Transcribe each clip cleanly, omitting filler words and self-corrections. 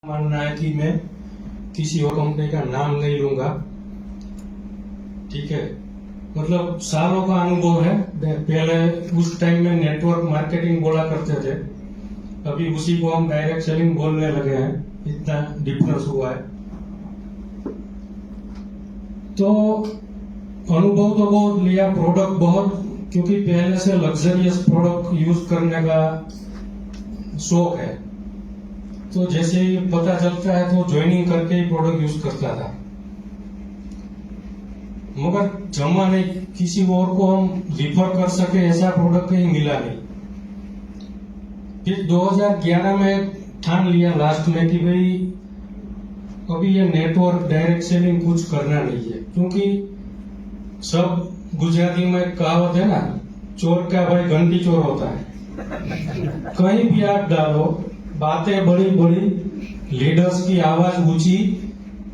मानना है कि मैं किसी और कंपनी का नाम नहीं लूंगा। ठीक है, मतलब सालों का अनुभव है। पहले उस टाइम में नेटवर्क मार्केटिंग बोला करते थे, अभी उसी को हम डायरेक्ट सेलिंग बोलने लगे हैं। इतना डिफरेंस हुआ है। तो अनुभव तो बहुत लिया, प्रोडक्ट बहुत, क्योंकि पहले से लग्जरियस प्रोडक्ट यूज करने का शौक है। तो जैसे ही पता चलता है तो ज्वाइनिंग करके ही प्रोडक्ट यूज करता था, मगर जमा नहीं, किसी और को हम रिफर कर सके ऐसा प्रोडक्ट कहीं मिला नहीं। फिर 2011 में ठान लिया लास्ट में कि भाई अभी ये नेटवर्क डायरेक्ट सेलिंग कुछ करना नहीं है, क्योंकि सब गुजराती में कहावत है ना, चोर का भाई घंटी चोर होता है। कहीं भी आप डालो, बातें बड़ी बड़ी, लीडर्स की आवाज ऊंची,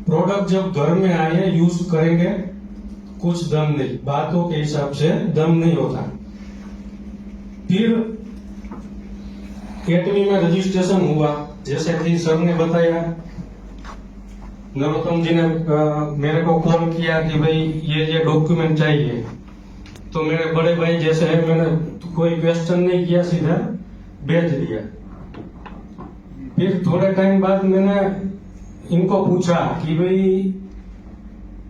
प्रोडक्ट जब घर में आए यूज करेंगे कुछ दम नहीं, बातों के हिसाब से दम नहीं होता। फिर 8वीं में रजिस्ट्रेशन हुआ, जैसे कि सर ने बताया, नरोत्तम जी ने मेरे को कॉल किया कि भाई ये डॉक्यूमेंट चाहिए। तो मेरे बड़े भाई जैसे है, मैंने कोई क्वेश्चन नहीं किया, सीधा भेज दिया। फिर थोड़े टाइम बाद मैंने इनको पूछा कि भाई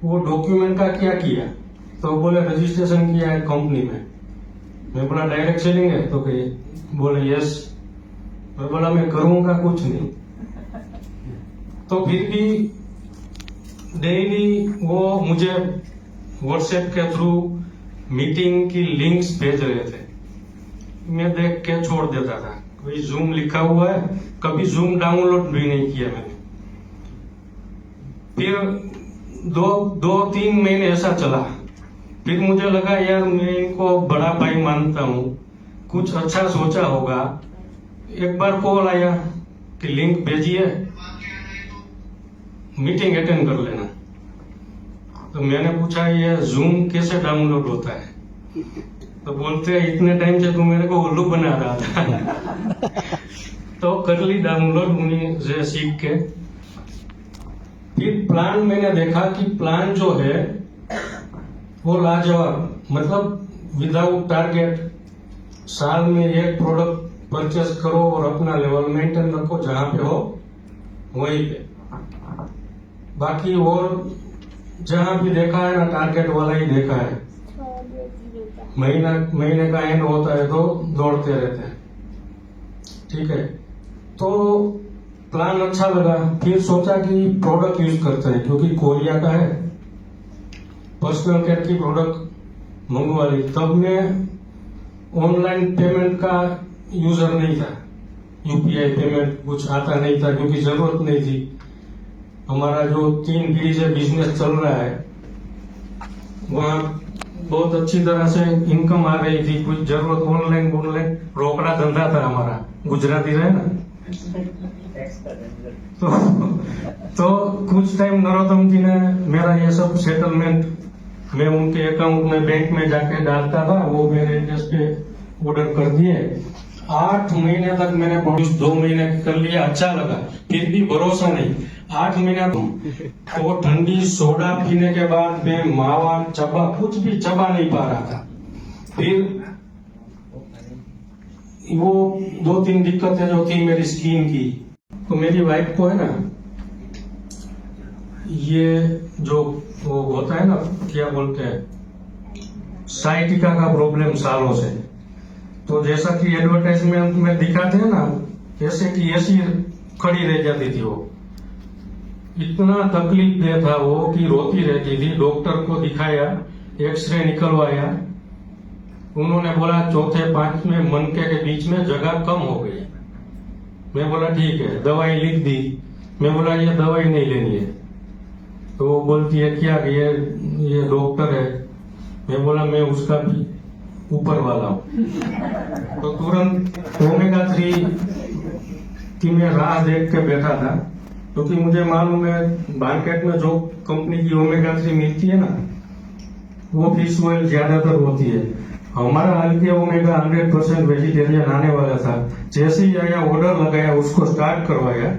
वो डॉक्यूमेंट का क्या किया, तो बोले रजिस्ट्रेशन किया है कंपनी में। मैं बोला डायरेक्ट सेलिंग है, तो बोले यस। मैं बोला मैं करूंगा कुछ नहीं। तो फिर भी डेली वो मुझे व्हाट्सएप के थ्रू मीटिंग की लिंक्स भेज रहे थे, मैं देख के छोड़ देता था। कोई जूम लिखा हुआ है, कभी जूम डाउनलोड भी नहीं किया मैंने। फिर दो तीन महीने ऐसा चला। फिर मुझे लगा यार मैं इनको बड़ा भाई मानता हूँ, कुछ अच्छा सोचा होगा। एक बार कॉल आया कि लिंक भेजिए, मीटिंग अटेंड कर लेना। तो मैंने पूछा ये जूम कैसे डाउनलोड होता है, तो बोलते हैं इतने टाइम से तू मेरे को उल्लू बना रहा था। तो कर ली डाउनलोड उन्हीं से सीख के। फिर प्लान मैंने देखा कि प्लान जो है वो लाजवाब, मतलब विदाउट टारगेट, साल में एक प्रोडक्ट परचेस करो और अपना लेवल मेंटेन रखो, जहां पे हो वहीं पे। बाकी और जहां भी देखा है ना, टारगेट वाला ही देखा है। महीने का एंड होता है तो दौड़ते रहते हैं। ठीक है, तो प्लान अच्छा लगा। फिर सोचा कि प्रोडक्ट यूज करते हैं, क्योंकि कोरिया का है, पर्सनल केयर की प्रोडक्ट मंगवा ली। तब मैं ऑनलाइन पेमेंट का यूजर नहीं था, यूपीआई पेमेंट कुछ आता नहीं था, क्योंकि जरूरत नहीं थी। हमारा जो 3 पीढ़ी से बिजनेस चल रहा है, वहाँ बहुत अच्छी तरह से इनकम आ रही थी, कुछ जरूरत ऑनलाइन रोकड़ा धंधा था हमारा, गुजराती रहे ना। तो कुछ टाइम नरोत्तम जी ने मेरा ये सब सेटलमेंट, मैं उनके अकाउंट में बैंक में जाके डालता था, वो मेरे एड्रेस पे ऑर्डर कर दिए। 8 महीने तक मैंने प्रोड्यूस 2 महीने कर लिया, अच्छा लगा। फिर भी भरोसा नहीं, 8 महीना तो ठंडी सोडा पीने के बाद मैं मावा चबा, कुछ भी चबा नहीं पा रहा था। फिर वो 2-3 दिक्कतें जो थी मेरी स्किन की, तो मेरी वाइफ को है ना, ये जो वो होता है ना, क्या बोलते हैं, साइटिका का प्रॉब्लम सालों से। तो जैसा कि एडवर्टाइजमेंट में दिखाते हैं ना, जैसे कि ऐसी खड़ी रह जाती थी वो। इतना तकलीफ दे था वो कि रोती रहती थी। डॉक्टर को दिखाया, एक्सरे निकलवाया, उन्होंने बोला 4-5वें मनके के बीच में जगह कम हो गई। मैं बोला ठीक है, दवाई लिख दी। मैं बोला ये दवाई नहीं लेनी है। तो वो बोलती है क्या, ये डॉक्टर है। मैं बोला मैं उसका भी ऊपर वाला हूँ। तो तुरंत ओमेगा-3 की मैं राह देख के बैठा था, क्योंकि मुझे मालूम है मार्केट में जो कंपनी की ओमेगा-3 मिलती है ना, वो फिश ऑयल ज्यादातर होती है। हमारा हल्के ओमेगा 100% वेजिटेरियन आने वाला था। जैसे ही आया, ऑर्डर लगाया, उसको स्टार्ट करवाया,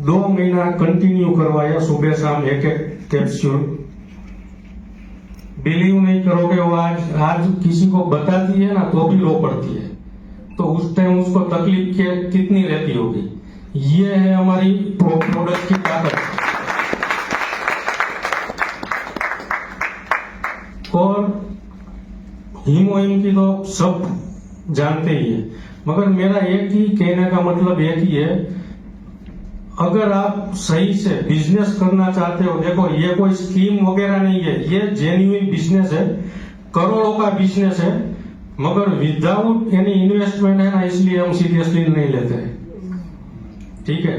2 महीना कंटिन्यू करवाया, सुबह शाम एक कैप्सूल। बिलीव नहीं करोगे, वो आज किसी को बताती है ना तो भी रो पड़ती है। तो उस टाइम उसको तकलीफ कितनी रहती होगी। ये है हमारी प्रोडक्ट की ताकत। और हीमोहिम की तो सब जानते ही है, मगर मेरा एक ही कहने का मतलब एक ही है, अगर आप सही से बिजनेस करना चाहते हो, देखो ये कोई स्कीम वगैरह नहीं है, ये जेन्युइन बिजनेस है, करोड़ों का बिजनेस है, मगर विदाउट एनी इन्वेस्टमेंट है ना, इसलिए हम सीरियसली नहीं लेते हैं। ठीक है,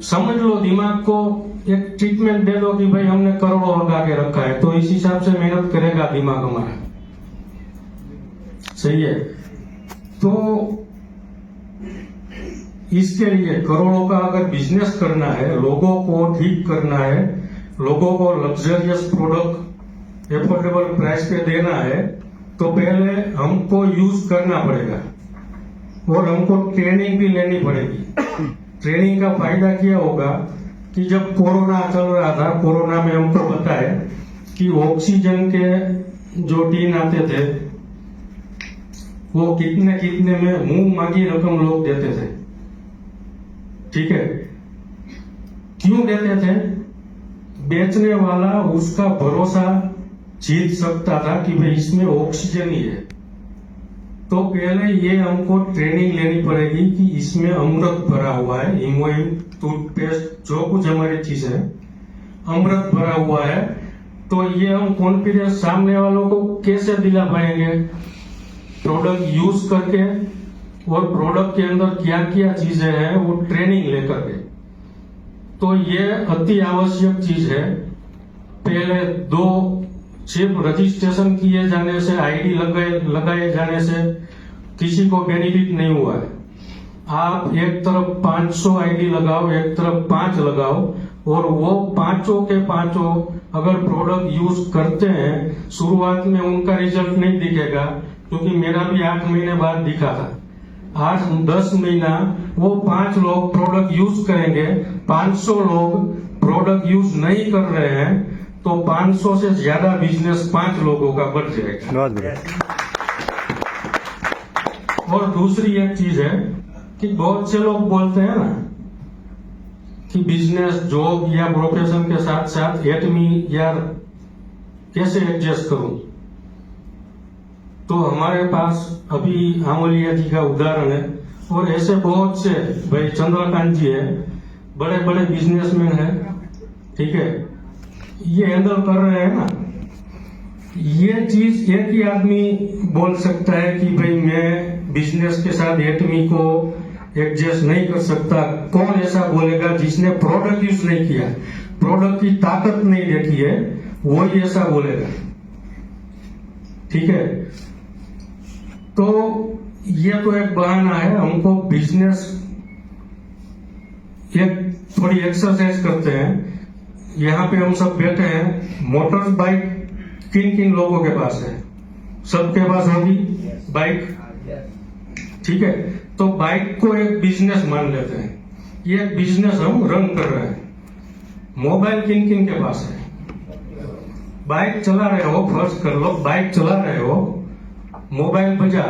समझ लो, दिमाग को एक ट्रीटमेंट दे दो कि भाई हमने करोड़ों लगा के रखा है, तो इस हिसाब से मेहनत करेगा दिमाग हमारा। सही है। तो इसके लिए करोड़ों का अगर बिजनेस करना है, लोगों को ठीक करना है, लोगों को लग्जरियस प्रोडक्ट एफोर्डेबल प्राइस पे देना है, तो पहले हमको यूज करना पड़ेगा और हमको ट्रेनिंग भी लेनी पड़ेगी। ट्रेनिंग का फायदा क्या होगा कि जब कोरोना चल रहा था, कोरोना में हमको पता है कि ऑक्सीजन के जो टीन आते थे वो कितने कितने में मुंह मांगी रकम लोग देते थे। ठीक है, क्यों देते थे? बेचने वाला उसका भरोसा जीत सकता था कि भाई इसमें ऑक्सीजन ही है। तो पहले ये हमको ट्रेनिंग लेनी पड़ेगी कि इसमें अमृत भरा हुआ है, हीमोहिम टूथपेस्ट जो कुछ हमारी चीज है अमृत भरा हुआ है। तो ये हम कॉन्फिडेंस सामने वालों को कैसे दिला पाएंगे? प्रोडक्ट यूज करके, और प्रोडक्ट के अंदर क्या क्या चीजें हैं वो ट्रेनिंग लेकर के। तो ये अति आवश्यक चीज है। पहले 2 सिर्फ रजिस्ट्रेशन किए जाने से, आईडी लगाए जाने से किसी को बेनिफिट नहीं हुआ है। आप एक तरफ 500 आईडी लगाओ, एक तरफ 5 लगाओ, और वो पांचों के पांचों अगर प्रोडक्ट यूज करते हैं, शुरुआत में उनका रिजल्ट नहीं दिखेगा, क्योंकि मेरा भी 8 महीने बाद दिखा था। 8-10 महीना वो 5 लोग प्रोडक्ट यूज करेंगे, 500 लोग प्रोडक्ट यूज नहीं कर रहे हैं, तो 500 से ज्यादा बिजनेस 5 लोगों का बढ़ जाएगा। और दूसरी एक चीज है कि बहुत से लोग बोलते हैं ना कि बिजनेस, जॉब या प्रोफेशन के साथ साथ एटमी यार कैसे एडजस्ट करूं। तो हमारे पास अभी आमोलिया जी का उदाहरण है, और ऐसे बहुत से, भाई चंद्रकांत जी है, बड़े बड़े बिजनेसमैन है। ठीक है, ये हैंडल कर रहे हैं ना। ये चीज एक ही आदमी बोल सकता है कि भाई मैं बिजनेस के साथ एटमी को एडजस्ट नहीं कर सकता। कौन ऐसा बोलेगा जिसने प्रोडक्ट यूज नहीं किया, प्रोडक्ट की ताकत नहीं देखी है, वो ही ऐसा बोलेगा। ठीक है, तो ये तो एक बहाना है। हमको बिजनेस एक थोड़ी एक्सरसाइज करते हैं। यहाँ पे हम सब बैठे हैं, मोटर बाइक किन किन लोगों के पास है? सबके पास होगी बाइक। ठीक है, तो बाइक को एक बिजनेस मान लेते हैं, ये एक बिजनेस हम रन कर रहे हैं। मोबाइल किन किन के पास है? बाइक चला रहे हो, फर्ज कर लो बाइक चला रहे हो, मोबाइल बजा,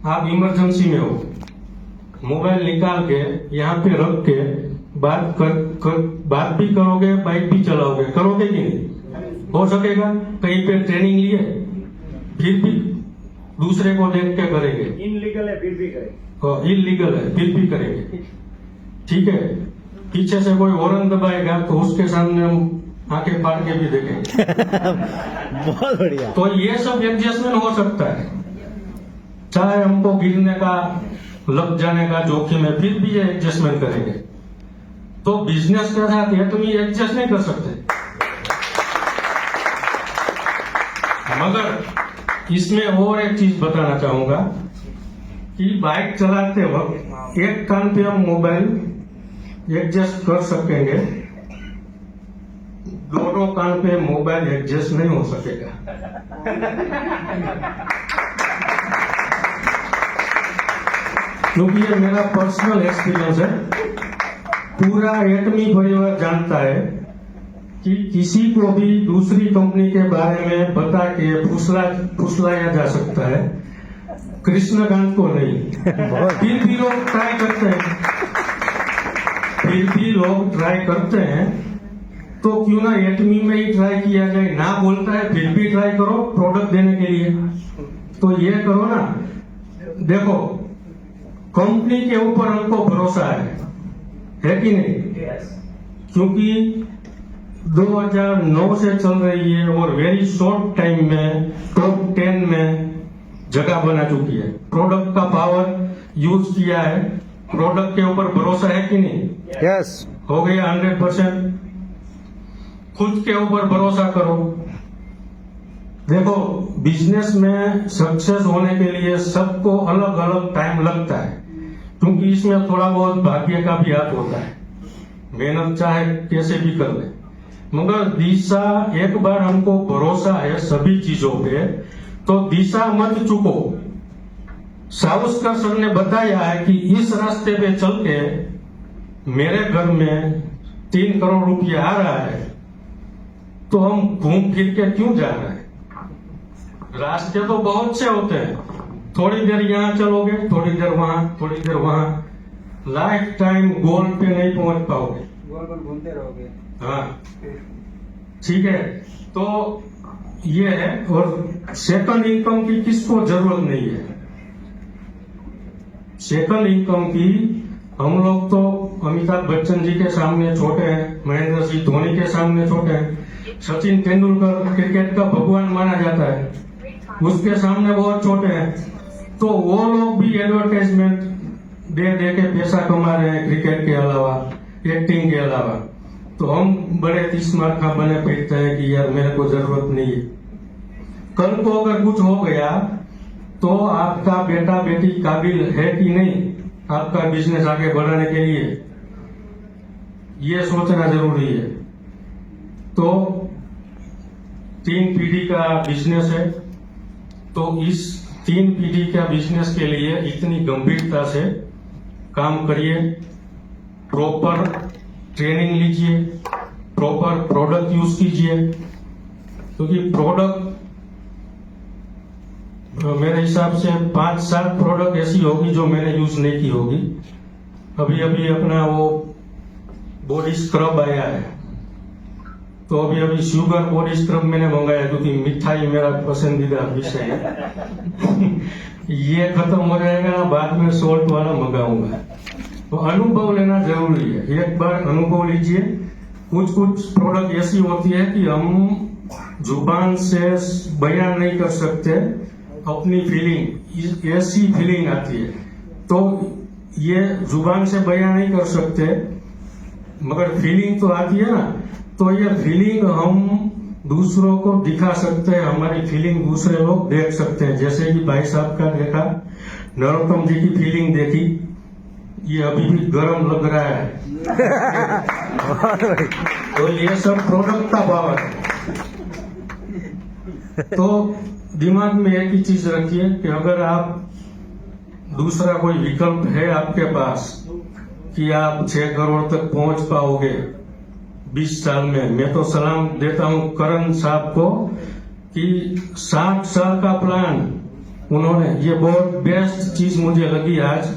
आप इमरजेंसी में हो, मोबाइल निकाल के यहाँ पे रख के बात भी करोगे, बाइक भी चलाओगे, करोगे कि नहीं? हो सकेगा? कहीं पे ट्रेनिंग लिए, फिर भी दूसरे को देख के करेंगे। इनलीगल है फिर भी करेंगे, इलीगल है फिर भी करेंगे। ठीक है, पीछे से कोई हॉर्न दबाएगा तो उसके सामने हम आंखें फाड़ के भी देखेंगे। बहुत बढ़िया। तो ये सब एडजस्टमेंट हो सकता है, चाहे हमको गिरने का, लग जाने का जोखिम है, फिर भी ये एडजस्टमेंट करेंगे। तो बिजनेस के साथ ये तुम एडजस्ट नहीं कर सकते। मगर इसमें और एक चीज बताना चाहूंगा कि बाइक चलाते वक्त एक कान पे हम मोबाइल एडजस्ट कर सकेंगे, दोनों कान पे मोबाइल एडजस्ट नहीं हो सकेगा। क्योंकि ये मेरा पर्सनल एक्सपीरियंस है। पूरा एटमी परिवार जानता है कि किसी को भी दूसरी कंपनी के बारे में बता के फुसलाया जा सकता है, कृष्णकांत को नहीं। फिर भी लोग ट्राई करते हैं, तो क्यों ना एटमी में ही ट्राई किया जाए। ना बोलता है फिर भी ट्राई करो प्रोडक्ट देने के लिए, तो ये करो ना। देखो, कंपनी के ऊपर हमको भरोसा है कि नहीं? क्योंकि 2009 से चल रही है और वेरी शॉर्ट टाइम में टॉप 10 में जगह बना चुकी है। प्रोडक्ट का पावर यूज किया है, प्रोडक्ट के ऊपर भरोसा है कि नहीं? यस। हो गया 100%। खुद के ऊपर भरोसा करो। देखो, बिजनेस में सक्सेस होने के लिए सबको अलग अलग टाइम लगता है, क्योंकि इसमें थोड़ा बहुत भाग्य का भी हाथ होता है। मेहनत चाहे कैसे भी कर ले, मगर दिशा, एक बार हमको भरोसा है सभी चीजों पे, तो दिशा मत चुको। सावस्कर सर ने बताया है कि इस रास्ते पे चल के मेरे घर में 3 करोड़ रुपया आ रहा है, तो हम घूम फिर के क्यों जा रहे हैं? रास्ते तो बहुत से होते हैं, थोड़ी देर यहाँ चलोगे, थोड़ी देर वहां, थोड़ी देर वहां, लाइफ टाइम गोल पे नहीं पहुंच पाओगे, गोल गोल घूमते रहोगे। हाँ, ठीक है। तो ये है। और सेकंड इनकम की किसको जरूरत नहीं है? सेकंड इनकम की हम लोग तो अमिताभ बच्चन जी के सामने छोटे हैं, महेंद्र सिंह धोनी के सामने छोटे हैं, सचिन तेंदुलकर क्रिकेट का भगवान माना जाता है, उसके सामने बहुत छोटे हैं। तो वो लोग भी एडवर्टाइजमेंट दे दे के पैसा कमा रहे हैं क्रिकेट के अलावा, एक्टिंग के अलावा। तो हम बड़े 30 मार्क का बने फिरते हैं कि यार मेरे को जरूरत नहीं है। कल को अगर कुछ हो गया तो आपका बेटा बेटी काबिल है कि नहीं आपका बिजनेस आगे बढ़ाने के लिए, ये सोचना जरूरी है। तो 3 पीढ़ी का बिजनेस है, तो इस 3 पीढ़ी का बिजनेस के लिए इतनी गंभीरता से काम करिए, प्रॉपर ट्रेनिंग लीजिए, प्रॉपर प्रोडक्ट यूज कीजिए, क्योंकि प्रोडक्ट मेरे हिसाब से 5-7 प्रोडक्ट ऐसी होगी जो मैंने यूज नहीं की होगी। अभी अभी अपना वो बॉडी स्क्रब आया है, तो अभी शुगर बॉडी स्क्रब मैंने मंगाया, क्योंकि मिठाई मेरा पसंदीदा विषय है। ये खत्म हो जाएगा, बाद में सोल्ट वाला मंगाऊंगा। तो अनुभव लेना जरूरी है, एक बार अनुभव लीजिए। कुछ प्रोडक्ट ऐसी होती है कि हम जुबान से बयान नहीं कर सकते अपनी फीलिंग, ऐसी फीलिंग आती है। तो ये जुबान से बयान नहीं कर सकते, मगर फीलिंग तो आती है ना। तो ये फीलिंग हम दूसरों को दिखा सकते हैं, हमारी फीलिंग दूसरे लोग देख सकते हैं। जैसे कि भाई साहब का देखा, नरोत्तम जी की फीलिंग देखी, ये अभी भी गर्म लग रहा है। तो ये सब प्रोडक्ट का पावर है। तो दिमाग में एक ही चीज रखिए कि अगर आप दूसरा कोई विकल्प है आपके पास कि आप 6 करोड़ तक पहुंच पाओगे 20 साल में, मैं तो सलाम देता हूं करण साहब को कि 60 साल का प्लान उन्होंने, ये बहुत बेस्ट चीज मुझे लगी आज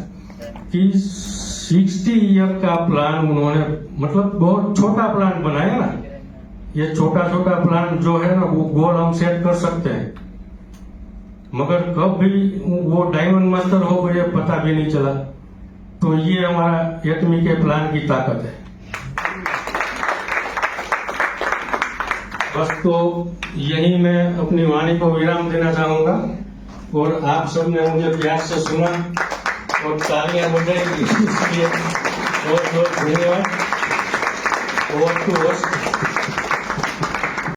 कि 60 ईयर का प्लान उन्होंने, मतलब बहुत छोटा प्लान बनाया ना। ये छोटा छोटा प्लान जो है ना, वो गोल हम सेट कर सकते हैं, मगर कब भी वो डायमंड मास्टर हो गए पता भी नहीं चला। तो ये हमारा एटमी के प्लान की ताकत है। बस तो यही मैं अपनी वाणी को विराम देना चाहूंगा, और आप सबने मुझे प्यार से सुना और तालियां बजाई, इसलिए बहुत बहुत धन्यवाद। और